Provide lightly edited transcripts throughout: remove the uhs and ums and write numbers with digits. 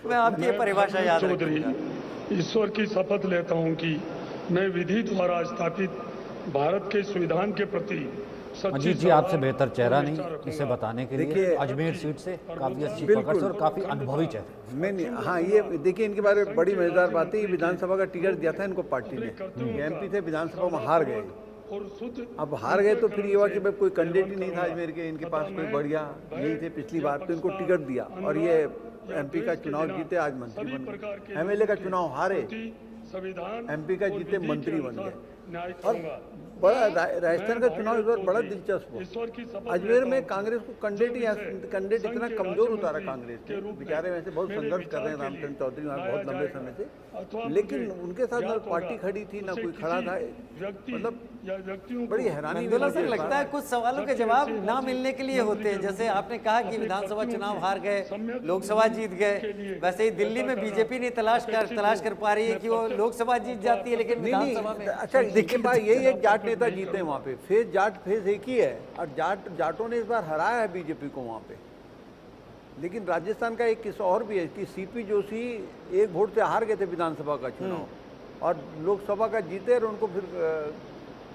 मैं आपकी ये परिभाषा याद चौधरी रखूंगा। ईश्वर की शपथ लेता हूं कि मैं विधि द्वारा स्थापित भारत के संविधान के प्रति सच्ची अजीत जी, आपसे बेहतर चेहरा नहीं इसे बताने के लिए। देखिए, अजमेर सीट से काफ़ी अच्छी बिल्कुल। पकड़ से और काफ़ी अनुभवी चेहरा। नहीं, हाँ, ये देखिए, इनके बारे में बड़ी मजेदार बात है। ये विधानसभा का टिकट दिया था इनको पार्टी ने, ये एमपी थे, विधानसभा में हार गए। और शुद्ध अब हार गए तो फिर ये हुआ कि भाई कोई कैंडिडेट ही नहीं था अजमेर के, इनके पास कोई बढ़िया नहीं थे पिछली बार, तो इनको टिकट दिया और ये एमपी का चुनाव जीते, आज मंत्री बन गए। एमएलए का चुनाव हारे, संविधान एमपी का जीते, मंत्री बन गए। न्याय और करूंगा। बड़ा राजस्थान का चुनाव इस बार बड़ा दिलचस्प ईश्वर की हुआ। शपथ अजमेर में लेता कांग्रेस को कैंडिडेट इतना कमजोर उतारा कांग्रेस के, बेचारे वैसे बहुत संघर्ष कर रहे हैं रामचंद्र चौधरी वहाँ बहुत लंबे समय से, लेकिन उनके साथ ना पार्टी खड़ी थी ना कोई खड़ा था, मतलब व्यक्तियों बड़ी हैरानी हुई नंदोला मुझे सर, इस लगता बार। है कुछ सवालों के जवाब ना मिलने के लिए होते हैं। जैसे आपने कहा कि विधानसभा चुनाव हार गए, लोकसभा जीत गए, वैसे ही दिल्ली में बीजेपी नहीं तलाश कर पा रही है कि वो लोकसभा जीत जाती है, लेकिन नहीं विधानसभा में अच्छा, इनके पास यही एक जाट नेता जीते हैं वहाँ पे, फेज एक ही है, और जाटों ने इस बार हराया है बीजेपी को वहाँ पे। लेकिन राजस्थान का एक किस्सा और भी है कि सीपी जोशी एक वोट से हार गए थे विधानसभा का चुनाव और लोकसभा का जीते, और उनको फिर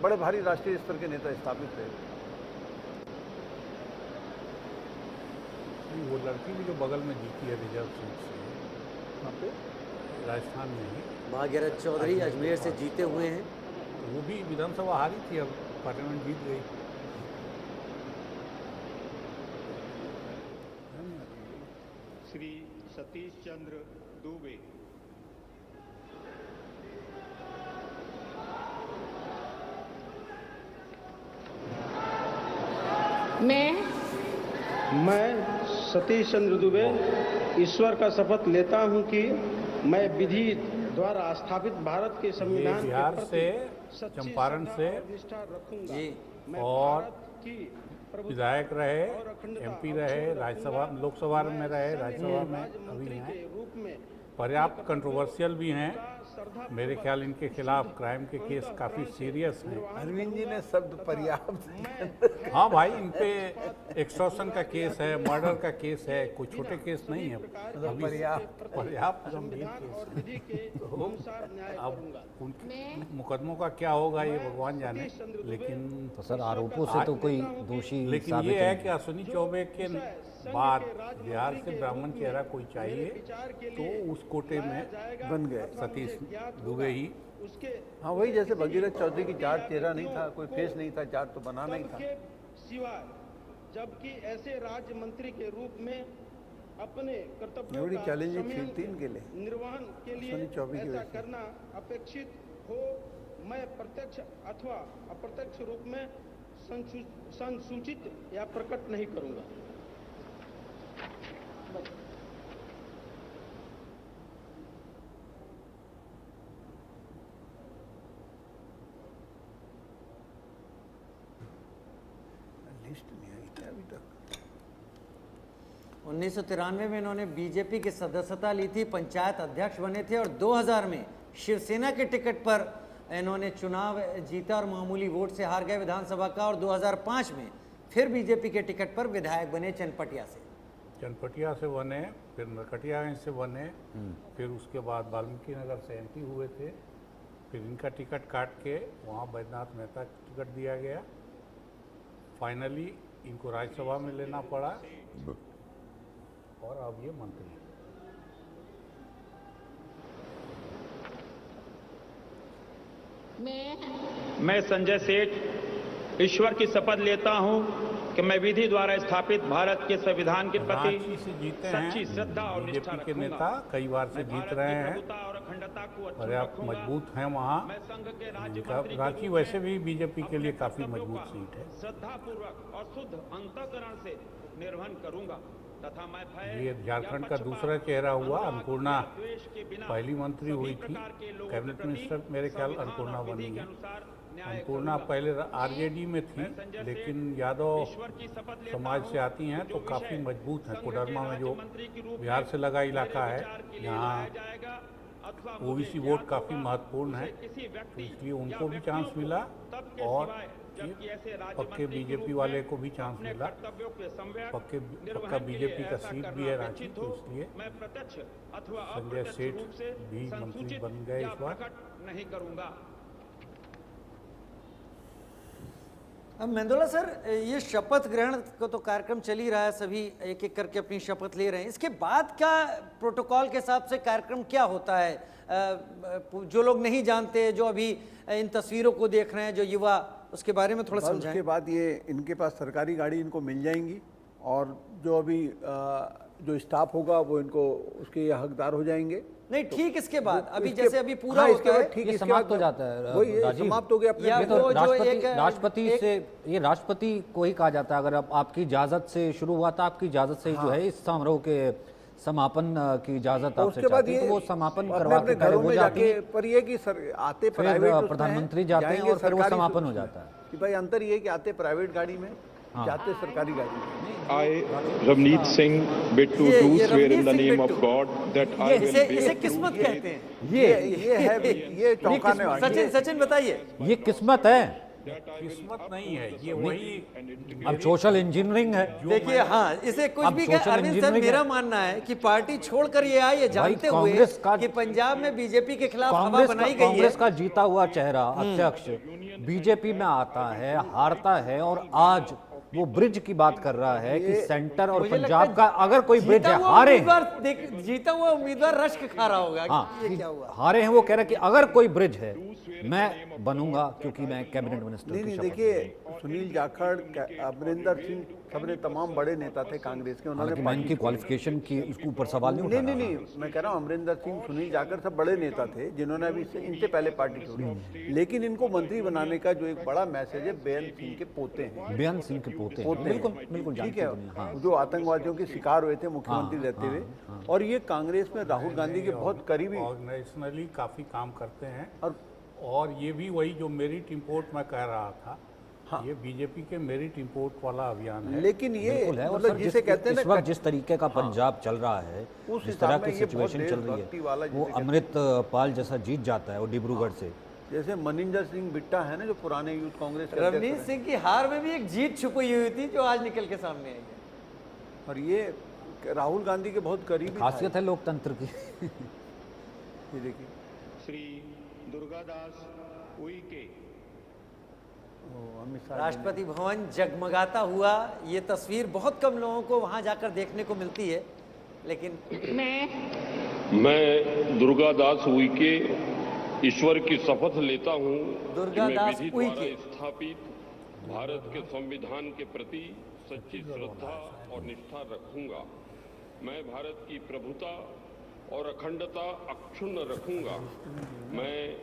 बड़े भारी राष्ट्रीय स्तर के नेता स्थापित थे। वो लड़की भी जो बगल में जीती है रिजर्व सीट से, वहाँ पे राजस्थान में ही, भागीरथ चौधरी अजमेर से जीते हुए हैं। तो वो भी विधानसभा हारी थी, अब पार्लियामेंट जीत गई। श्री सतीश चंद्र दुबे। मैं सतीश चंद्र दुबे ईश्वर का शपथ लेता हूं कि मैं विधि द्वारा स्थापित भारत के ये संविधान के बिहार प्रति से, सच्ची चंपारण श्रद्धा से और निष्ठा रखूंगा। जी। मैं और भारत की प्रभुता विधायक रहे, और अखंडता एमपी अक्षुण्ण रहे, रखूंगा। राज्यसभा लोकसभा में मैं रहे, संघ राज्यसभा के में राज्य अभी मंत्री हैं, के रूप में पर्याप्त कंट्रोवर्शियल भी हैं। श्रद्धा मेरे ख्याल इनके खिलाफ क्राइम के केस काफ़ी सीरियस हैं। अरविंद जी ने शब्द पर्याप्त हाँ भाई, इन पे एक्सटॉर्शन का केस है, मर्डर का केस है, कोई छोटे केस नहीं है, अभी पर्याप्त गंभीर केस है। तो अब उनके मुकदमों का क्या होगा ये भगवान जाने, लेकिन तो सर, आरोपों से तो कोई दोषी लेकिन साबित ये है नहीं। कि अश्विनी चौबे के बाद बिहार से ब्राह्मण चेहरा कोई चाहिए, तो उस कोटे में बन गए। सतीश दुबे ही। हाँ, वही जैसे भगीरथ चौधरी की जाट चेहरा नहीं था, कोई फेस नहीं था, जाट तो बनाना ही था। सिवाय जबकि ऐसे राज्य मंत्री के रूप में अपने कर्तव्यों बड़ी का चैलेंजिंग संयम फील्ड थी इनके लिए। निर्वहन के लिए अश्विनी चौबे की ऐसा वजह से। करना अपेक्षित हो, मैं प्रत्यक्ष अथवा अप्रत्यक्ष रूप में संसूचित या प्रकट नहीं करूंगा। लिस्ट नहीं आई क्या अभी तक? 1993 में इन्होंने बीजेपी की सदस्यता ली थी, पंचायत अध्यक्ष बने थे और 2000 में शिवसेना के टिकट पर इन्होंने चुनाव जीता और मामूली वोट से हार गए विधानसभा का, और 2005 में फिर बीजेपी के टिकट पर विधायक बने चनपटिया से। चनपटिया से बने, फिर नरकटियागंज से बने, फिर उसके बाद वाल्मीकि नगर से एमपी हुए थे, फिर इनका टिकट काट के वहाँ बैद्यनाथ मेहता का टिकट दिया गया। फाइनली इनको राज्यसभा में लेना पड़ा और अब ये मंत्री। मैं संजय सेठ ईश्वर की शपथ लेता हूं कि मैं विधि द्वारा स्थापित भारत के संविधान के रांची प्रति से जीते सच्ची हैं श्रद्धा और निष्ठा बीजेपी के रखूंगा। नेता, कई बार से मैं जीत भारत रहे की हैं, प्रभुता और अखंडता को अक्षुण्ण पर्याप्त रखूंगा। मजबूत हैं वहाँ। मैं संघ के राज्य इनका मंत्री के रांची रूप वैसे में भी बीजेपी के लिए अपने काफ़ी कर्तव्यों मजबूत का सीट है। श्रद्धापूर्वक और शुद्ध अंतःकरण से निर्वहन करूंगा तथा मैं भय ये झारखंड या का पक्षपात, दूसरा चेहरा हुआ। अनुराग अन्नपूर्णा या द्वेष के बिना पहली मंत्री सभी हुई थी, प्रकार के लोगों के कैबिनेट प्रति मिनिस्टर मेरे ख्याल संविधान अन्नपूर्णा और विधि बनी के है। अनुसार न्याय अन्नपूर्णा करूंगा। पहले आरजेडी में थी, मैं संजय लेकिन सेठ यादव ईश्वर की शपथ लेता समाज हूं से आती हैं कि तो जो काफ़ी विषय मजबूत है। संघ कोडरमा के में जो राज्य मंत्री के रूप बिहार में से लगा मेरे इलाका है, विचार के लिए यहाँ लाया जाएगा अथवा ओबीसी मुझे वोट ज्ञात काफ़ी होगा, महत्वपूर्ण है, उसे किसी तो व्यक्ति इसलिए या उनको भी व्यक्तियों चांस को मिला तब के और सिवाय जबकि ऐसे पक्के राज्यमंत्री के बीजेपी रूप वाले में को भी चांस अपने मिला। कर्तव्यों के सम्यक पक्का निर्वहन के लिए बीजेपी का ऐसा सीट करना भी है रांची, अपेक्षित तो हो, इसलिए मैं प्रत्यक्ष अथवा संजय अप्रत्यक्ष सेठ रूप से भी मंत्री संसूचित बन गए या इस बार। प्रकट नहीं करूंगा। अब मेंदोला सर, ये शपथ ग्रहण को तो कार्यक्रम चल ही रहा है, सभी एक एक करके अपनी शपथ ले रहे हैं। इसके बाद क्या प्रोटोकॉल के हिसाब से कार्यक्रम क्या होता है? जो लोग नहीं जानते, जो अभी इन तस्वीरों को देख रहे हैं, जो युवा, उसके बारे में थोड़ा बस समझाएं। उसके बाद ये इनके पास सरकारी गाड़ी इनको मिल जाएंगी और जो अभी जो स्टाफ होगा वो इनको उसके हकदार हो जाएंगे। नहीं, ठीक इसके बाद अभी इसके- जैसे अभी पूरा हाँ, इसके होता बाद है, ठीक ये इसके समाप्त बाद हो जाता है, वही ये राजीव। समाप्त हो गया अपने या ये तो वो जो राष्ट्रपति से, ये राष्ट्रपति को ही कहा जाता है। अगर आपकी इजाजत से शुरू हुआ था, आपकी इजाजत से ही जो है इस समारोह के समापन की इजाजत और आपसे उसके बाद चाहती है, ये तो वो समापन अपने करवा अपने के पहले घरों हो में जाती जाके, है, पर ये कि सर आते फिर प्राइवेट उसमें प्रधानमंत्री हैं, जाते हैं जाएंगे और फिर वो सरकारी समापन हो उसमें। जाता है। कि भाई अंतर ये है कि आते प्राइवेट गाड़ी में, जाते सरकारी गाड़ी में। I, Ravneet Singh, bid to ये do swear in the Ravneet Singh name bid of to। God that I ये will इसे bear इसे true किस्मत faith कहते हैं। ये है ये चौंकाने वाली सचिन सचिन बताइए। ये किस्मत है, किस्मत नहीं है, ये वही अब सोशल इंजीनियरिंग है। देखिए, हाँ, इसे कुछ अब भी social अरविंद सर, engineering मेरा है। मानना है कि पार्टी छोड़कर ये आए, ये जानते हुए कांग्रेस का- कि पंजाब में बीजेपी के खिलाफ हवा बनाई गई है। कांग्रेस का जीता हुआ चेहरा अध्यक्ष बीजेपी में आता है, हारता है, और आज वो ब्रिज की बात कर रहा है कि सेंटर और मुझे लगता पंजाब है का अगर कोई ब्रिज जीता है, हुआ हारे हैं, उम्मीदवार जीता हुआ उम्मीदवार रश्क खा रहा होगा हाँ, कि ये क्या हुआ। हारे हैं, वो कह रहे हैं कि अगर कोई ब्रिज है मैं बनूंगा, क्योंकि मैं कैबिनेट मिनिस्टर नहीं की नहीं, शपथ देखिए सुनील जाखड़, अमरिंदर सिंह, सबने तमाम बड़े नेता थे कांग्रेस के, उन्होंने हालांकि मैं इनकी क्वालिफिकेशन की उसके ऊपर सवाल नहीं उठा नहीं नहीं रहा। नहीं, मैं कह रहा हूँ अमरिंदर सिंह, सुनील जाखड़ सब बड़े नेता थे जिन्होंने अभी इनसे पहले पार्टी छोड़ी, लेकिन इनको मंत्री बनाने का जो एक बड़ा मैसेज है, बेअंत सिंह के पोते हैं। बेअंत सिंह के पोते हैं, पोते हैं। बिल्कुल बिल्कुल ठीक जानती है, दुनिया, हाँ। जो आतंकवादियों के शिकार हुए थे मुख्यमंत्री रहते हुए, और ये कांग्रेस में राहुल गांधी के बहुत करीबी, ऑर्गेनाइजेशनली काफी काम करते हैं। और ये भी वही जो मेरिट इंपोर्ट मैं कह रहा था, ये बीजेपी के मेरिट इंपोर्ट वाला अभियान है। लेकिन ये बिल्कुल है। और मतलब सर, जिसे कहते हैं इस ना वक्त जिस तरीके का पंजाब चल रहा है, उस जिस हिसाब तरह में की ये बहुत सिचुएशन चल रही देशभक्ति वाला है, जिसे वो कहते हैं। अमृत पाल जैसा जीत जाता है वो डिब्रूगढ़ से। जैसे मनिंदर सिंह बिट्टा है ना, जो पुराने यूथ कांग्रेस के रवनीत अध्यक्ष सिंह की हार में भी एक जीत छुपी हुई थी जो आज निकल के सामने आई है। हैं, और ये राहुल गांधी के बहुत करीबी खासियत है लोकतंत्र की। ये देखिए, श्री दुर्गादास उइके अमित शाह जी ने- राष्ट्रपति भवन जगमगाता हुआ, ये तस्वीर बहुत कम लोगों को वहां जाकर देखने को मिलती है, लेकिन मैं दुर्गादास उइके ईश्वर की शपथ लेता हूं कि मैं दुर्गादास विधि द्वारा उइके। स्थापित भारत के संविधान के प्रति सच्ची श्रद्धा और निष्ठा रखूंगा। मैं भारत की प्रभुता और अखंडता अक्षुण्ण रखूंगा। मैं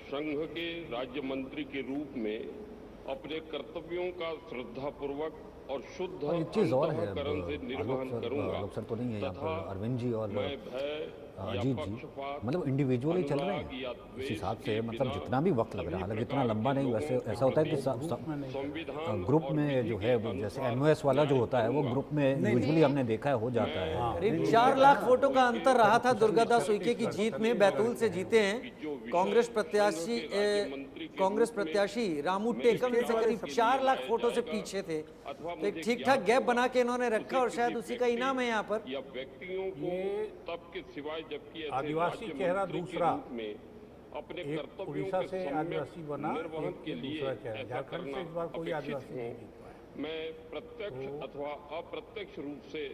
संघ के राज्य मंत्री के रूप में अपने कर्तव्यों का श्रद्धापूर्वक और शुद्ध और एक चीज़ और है, अंतःकरण से निर्वहन करूंगा आलोक सर तो नहीं है यहाँ तथा पर, अरविंद जी और मैं भय या अजीत जी, पक्षपात, मतलब इंडिविजुअली चल रहे अनुराग या हैं इस द्वेष हिसाब से, के मतलब बिना जितना भी वक्त लग रहा है, हालांकि इतना लंबा नहीं, वैसे ऐसा होता है कि संविधान ग्रुप और में विधि जो के है अनुसार जैसे एमओएस वाला जो होता है वो ग्रुप में यूजुअली हमने देखा है हो जाता है। करीब 4 लाख वोटों का अंतर रहा था दुर्गादास उइके की जीत में। बैतूल से जीते हैं कांग्रेस प्रत्याशी रामू टेकम इनसे करीब 4 लाख वोटों से पीछे थे, तो एक ठीक ठाक गैप बना के इन्होंने रखा और शायद उसी का इनाम है यहाँ पर। या व्यक्तियों को तब के सिवाय जबकि ऐसे आदिवासी राज्य चेहरा मंत्री के दूसरा, रूप में अपने एक कर्तव्यों उड़ीसा के से सम्यक आदिवासी बना, निर्वहन एक के लिए दूसरा चेहरा। ऐसा झारखंड से करना इस बार कोई अपेक्षित आदिवासी हो। नहीं जीत पाया। मैं प्रत्यक्ष अथवा अप्रत्यक्ष रूप से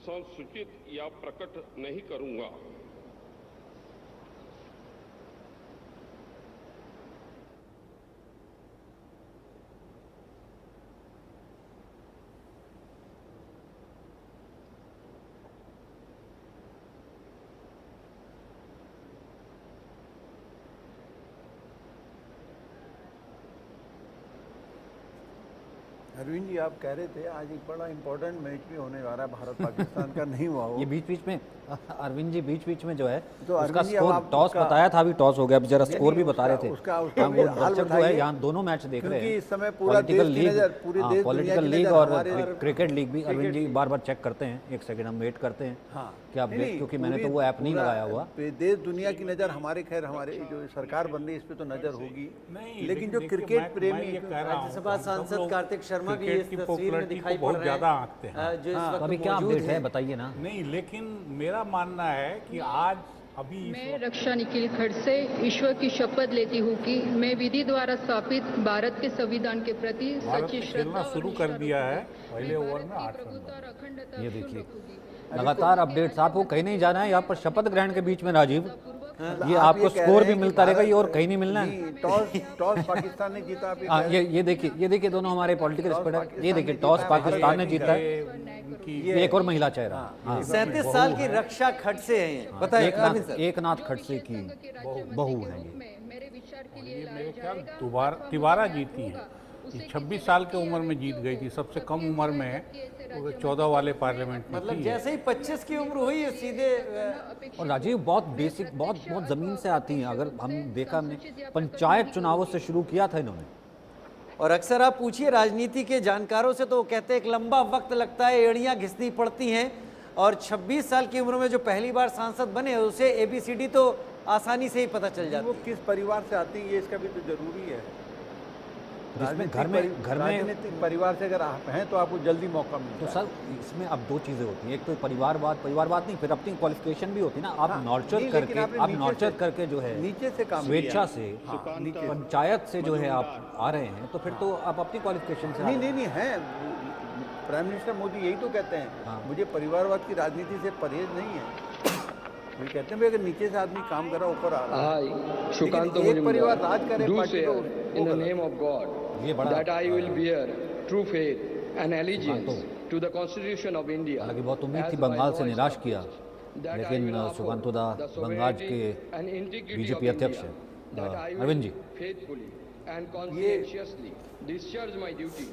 संसूचित या प्रकट नहीं करूंगा। अरविंद जी, आप कह रहे थे आज एक बड़ा इंपॉर्टेंट मैच भी होने वाला है भारत पाकिस्तान का, नहीं हुआ वो। ये बीच बीच में अरविंद जी बीच बीच में जो है तो उसका अरविंद जी, अब स्कोर आप टॉस उसका- बताया था, अभी टॉस हो गया, अभी जरा नहीं, स्कोर भी नहीं, बता रहे थे। उसका हाँ, भी वो हाल दर्शक जो है बताइए। यहाँ दोनों मैच देख रहे क्योंकि हैं। इस समय पूरा देश की नज़र, पूरे देश दुनिया पॉलिटिकल की लीग नज़र और हमारे क्रिकेट लीग भी अरविंद जी बार बार चेक करते हैं। एक सेकंड हम वेट करते हैं हाँ कि आप नहीं, क्योंकि मैंने पूरी- तो वो ऐप नहीं पूरा लगाया हुआ। देश दुनिया की नज़र हमारे, खैर हमारे जो सरकार बन रही है इस पे तो नज़र होगी, लेकिन जो देखिए, क्रिकेट मैं प्रेमी ये कह रहा हूँ, राज्यसभा हम सब सांसद लोग कार्तिक शर्मा भी क्रिकेट इस की तस्वीर में पॉपुलैरिटी दिखाई को पड़ बहुत रहे ज़्यादा हैं, आंकते हैं। जो इस तो वक्त अभी क्या मौजूद अपडेट है हैं। बताइए ना। नहीं, लेकिन मेरा मानना है कि आज अभी इस मैं रक्षा निखिल खड़से ईश्वर की शपथ लेती हूँ कि मैं विधि द्वारा स्थापित भारत के संविधान के प्रति भारत सच्ची ने श्रद्धा खेलना और शुरू निष्ठा कर दिया है। रखूंगी। पहले मैं ओवर भारत में की 8 रन प्रभुता और अखंडता ये अक्षुण्ण देखिए रखूंगी। लगातार अपडेट्स, आपको कहीं नहीं जाना है, यहाँ पर शपथ ग्रहण के बीच में राजीव मतलब ये आप आपको कह स्कोर रहे भी हैं कि मिलता रहेगा, ये और भारत- कहीं नहीं मिलना है। नहीं, टॉस पाकिस्तान ने जीता, आप ये हाँ, कह रहे हैं। ये देखिए दोनों हमारे पॉलिटिकल टॉस स्पीडर, ये पाकिस्तान देखिए ने टॉस जीता है, पाकिस्तान ने जीता है। ये एक और महिला चेहरा। हाँ, 37 साल की रक्षा खड़से हैं ये। बताइए अरविंद सर। एक नाथ खड़से की बहू है ये। मेरे विचार के लिए ये लाया मेरे ख्याल जाएगा। तिबारा जीती है। ये 26 साल की उम्र में जीत गई थी, सबसे कम उम्र में 14 वाले पार्लियामेंट में मतलब थी। जैसे ही 25 की उम्र हुई है सीधे और राजीव बहुत बेसिक, बहुत जमीन से आती हैं। अगर हम देखा, हमने पंचायत चुनावों से शुरू किया था इन्होंने। और अक्सर आप पूछिए राजनीति के जानकारों से तो वो कहते हैं एक लंबा वक्त लगता है, एड़ियां घिसनी पड़ती हैं, और 26 साल की उम्र में जो पहली बार सांसद बने उसे ABCD तो आसानी से ही पता चल जाती वो है। किस परिवार से आती है, ये इसका भी तो जरूरी है। जिसमें घर में राजनीतिक परिवार से अगर आप हैं तो आपको जल्दी मौका तो मिलता है। सर इसमें अब दो चीज़ें होती हैं, एक तो परिवारवाद नहीं, फिर अपनी क्वालिफिकेशन भी होती है ना। आप हाँ, नॉर्चर नहीं, लेकिन करके, आपने आप नीचे नॉर्चर से- करके जो है नीचे से काम स्वेच्छा किया। से हाँ, नीचे पंचायत से जो है आप आ रहे हैं, तो फिर तो आप अपनी क्वालिफिकेशन से आ नहीं रहे नहीं नहीं है, प्राइम मिनिस्टर मोदी यही तो कहते हैं, हाँ। मुझे परिवारवाद की राजनीति से परहेज नहीं है। वो कहते हैं भाई अगर नीचे से आदमी काम कर रहा ऊपर आ रहा है। I, Shukanto लेकिन एक परिवार राज करे do पार्टी तो swear वो in the गलत name of God ये बड़ा that I will bear true faith and allegiance Shukanto। to the Constitution of India. हालांकि बहुत उम्मीद as थी, by बंगाल से law निराश किया, established, that I लेकिन will uphold सुकांतुदा the बंगाल sovereignty के and integrity बीजेपी of अध्यक्ष India, हैं that I Arvind will ji. faithfully and conscientiously discharge my duty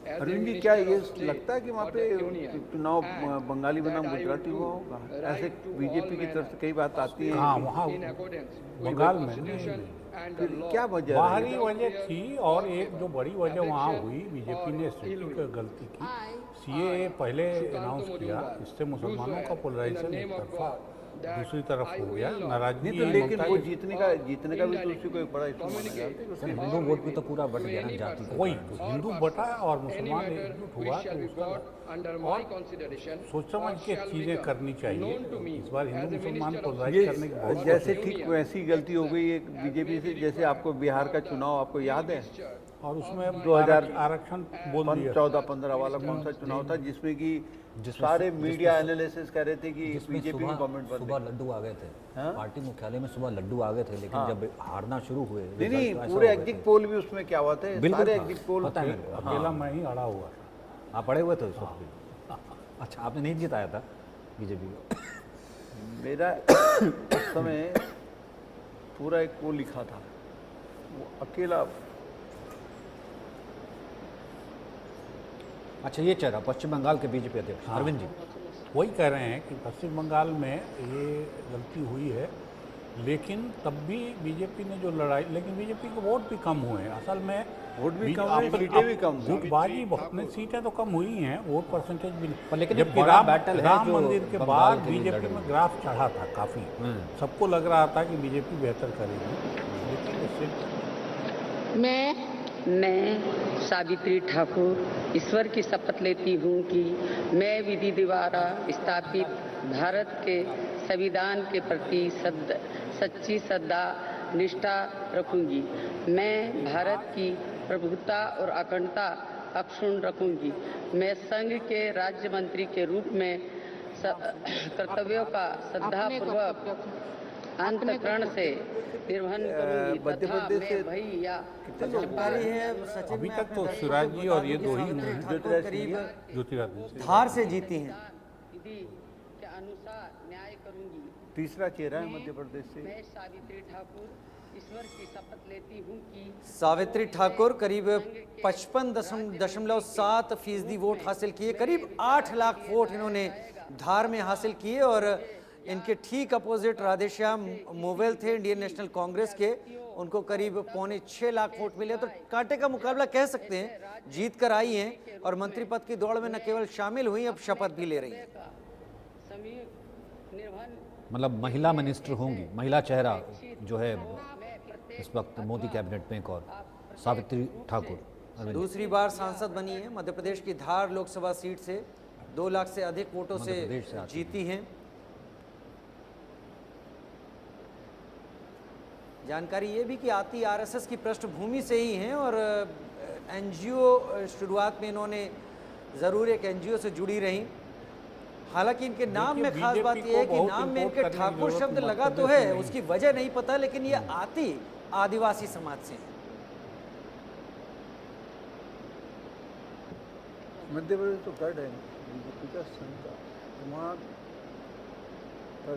as a Arvind ji, क्या minister ये of state लगता है कि वहाँ or पे the union, चुनाव and बंगाली बनाम that I will Gujarati do हुआ होगा? right ऐसे to all बीजेपी की तरफ से कई बात आती है। हाँ, वहाँ in accordance with Bengal the में Constitution and the फिर law. क्या वजह रही? बाहरी वजह थी, और एक जो बड़ी वजह वहाँ हुई, बीजेपी ने स्ट्रेटेजिक गलती की। CAA पहले अनाउंस किया, इससे मुसलमानों का पोलराइजेशन एक तरफा दूसरी तरफ हो गया, नाराजगी नहीं तो है लेकिन ममता वो की। जीतने का भी तो उसी को एक बड़ा इशू माना जाता है। सर हिंदू वोट भी तो पूरा बट गया ना जाति का। वही तो, हिंदू बटा और मुसलमान एकजुट हुआ, shall तो be उसका brought under my consideration सोच समझ or के shall चीजें become करनी चाहिए। known to me इस बार as हिंदू a मुसलमान minister of पोलराइज ये करने की बहुत जैसे कोशिश ठीक वैसी गलती हो गई एक बीजेपी से, जैसे आपको बिहार का चुनाव आपको याद है, की। और उसमें 2000 आरक्षण बोल दिया। 14-15 वाला कौन सा चुनाव था जिसमें कि सारे मीडिया एनालिसिस कह रहे थे कि जिसमें बीजेपी की गवर्नमेंट बन सुबह लड्डू आ गए थे, हाँ? पार्टी मुख्यालय में सुबह लड्डू आ गए थे, लेकिन जब हारना शुरू हुए नहीं रिजल्ट नहीं, ऐसा पूरे हो गए एग्जिट थे। पोल भी उसमें क्या हुआ थे, बिल्कुल सारे था, एग्जिट पोल पता है मेरे को। अकेला मैं ही अड़ा हुआ था। आप पड़े हुए थे उस वक्त भी। अच्छा, आपने नहीं जिताया था बीजेपी को? मेरा उस समय पूरा एक वो लिखा था, वो अकेला। अच्छा, ये चेहरा पश्चिम बंगाल के बीजेपी अध्यक्ष अरविंद जी। वही कह रहे हैं कि पश्चिम बंगाल में ये गलती हुई है, लेकिन तब भी बीजेपी ने जो लड़ाई, लेकिन बीजेपी के वोट भी कम हुए हैं असल में। वोट भी बी- कम हुए, अब- सीटें भी अब कम हुई। गुटबाजी बहुत ने सीटें तो कम हुई हैं, वोट परसेंटेज भी नहीं। पर लेकिन एक जबकि बड़ा बैटल है राम जो मंदिर के बंगाल बाद के लिए लड़ बीजेपी रही में है। ग्राफ चढ़ा था काफ़ी, सबको लग रहा था कि बीजेपी बेहतर करेगी, लेकिन इससे मैं सावित्री ठाकुर ईश्वर की शपथ लेती हूँ कि मैं विधि द्वारा स्थापित भारत के संविधान के प्रति सच्ची श्रद्धा निष्ठा रखूंगी। मैं भारत की प्रभुता और अखंडता अक्षुण्ण रखूंगी। मैं संघ के राज्य मंत्री के रूप में कर्तव्यों का श्रद्धापूर्वक अंतःकरण से निर्वहन करूंगी मध्य तथा प्रदेश मैं से भई या जानकारी है सचिन, अभी मैं तक अपने तो दर्शकों शिवराज को जी बता और ये दूं कि दो ही सावित्री हैं। ठाकुर करीब ज्योतिरादित्य धार से जीती हैं। विधि के अनुसार न्याय करूंगी। तीसरा चेहरा है मध्य प्रदेश से। मैं सावित्री ठाकुर ईश्वर की शपथ लेती हूँ कि सावित्री ठाकुर करीब 55.7% वोट हासिल किए, करीब 8 लाख वोट इन्होंने धार में हासिल किए। और इनके ठीक अपोजिट राधेश्याम मोवेल थे इंडियन नेशनल कांग्रेस के, उनको करीब 6.25 लाख वोट मिले। तो कांटे का मुकाबला कह सकते हैं, जीत कर आई हैं और मंत्री पद की दौड़ में न केवल शामिल हुई, अब शपथ भी ले रही हैं। मतलब महिला मिनिस्टर होंगी, महिला चेहरा जो है इस वक्त मोदी कैबिनेट में एक और सावित्री ठाकुर। दूसरी बार सांसद बनी है, मध्य प्रदेश की धार लोकसभा सीट से 2 लाख से अधिक वोटों से जीती हैं। जानकारी ये भी कि आती आरएसएस की पृष्ठभूमि से ही हैं और एनजीओ शुरुआत में इन्होंने ज़रूर एक एनजीओ से जुड़ी रहीं। हालांकि इनके नाम में खास बात यह है कि नाम में इनके ठाकुर शब्द लगा तो है, उसकी वजह नहीं पता, लेकिन ये आती आदिवासी समाज से है। मध्य प्रदेश तो गढ़ है बीजेपी का संघ का, वहाँ पर